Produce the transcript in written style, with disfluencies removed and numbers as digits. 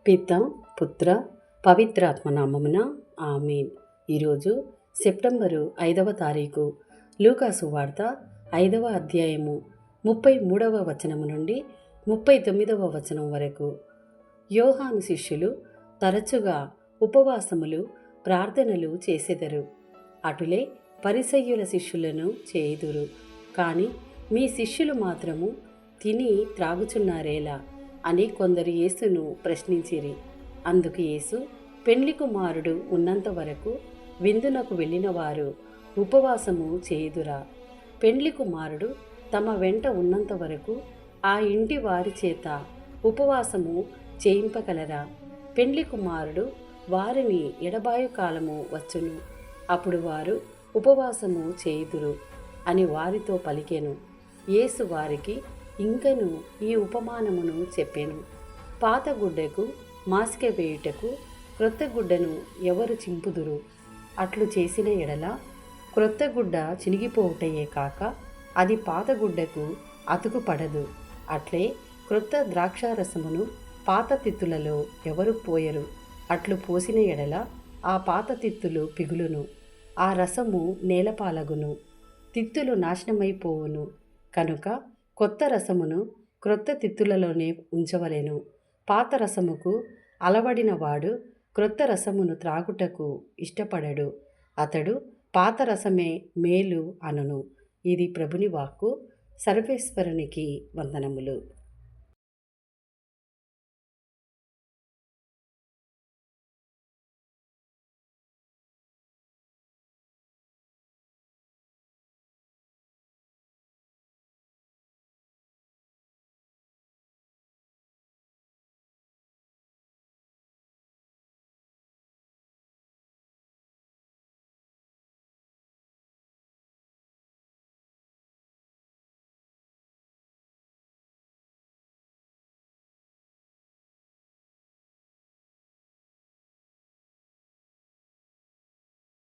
పిత పుత్ర పవిత్రాత్మ నామమున ఆమేన్. ఈరోజు సెప్టెంబరు 5వ తారీఖు. లూకాసు వార్త 5వ అధ్యాయము 33వ వచనము నుండి 39వ వచనం వరకు. యోహాను శిష్యులు తరచుగా ఉపవాసములు ప్రార్థనలు చేసెదరు. అటులే పరిసయ్యుల శిష్యులను చేయుదురు. కానీ మీ శిష్యులు మాత్రము తిని త్రాగుచున్నారేలా అని కొందరు యేసును ప్రశ్నించిరి. అందుకు యేసు, పెండ్లి కుమారుడు ఉన్నంత వరకు విందునకు వెళ్ళిన వారు ఉపవాసము చేయుదురా? పెండ్లి కుమారుడు తమ వెంట ఉన్నంత వరకు ఆ ఇంటి వారి చేత ఉపవాసము చేయింపగలరా? పెండ్లి కుమారుడు వారిని ఎడబాయు కాలము వచ్చును, అప్పుడు వారు ఉపవాసము చేయుదురు అని వారితో పలికెను. యేసు వారికి ఇంకను ఈ ఉపమానమును చెప్పెను. పాత గుడ్డకు మాసిక వేయుటకు క్రొత్త గుడ్డను ఎవరు చింపుదురు? అట్లు చేసిన ఎడల క్రొత్త గుడ్డ చినిగిపోవుటయే కాక అది పాత గుడ్డకు అతుకు పడదు. అట్లే క్రొత్త ద్రాక్షారసమును పాత తిత్తులలో ఎవరు పోయరు. అట్లు పోసిన ఎడల ఆ పాత తిత్తులు పిగులును, ఆ రసము నేలపాలగును, తిత్తులు నాశనమైపోవును. కనుక కొత్త రసమును క్రొత్త తిత్తులలోనే ఉంచవలెను. పాత రసముకు అలవడిన వాడు క్రొత్త రసమును త్రాగుటకు ఇష్టపడడు. అతడు పాత రసమే మేలు అనును. ఇది ప్రభుని వాక్కు. సర్వేశ్వరునికి వందనములు.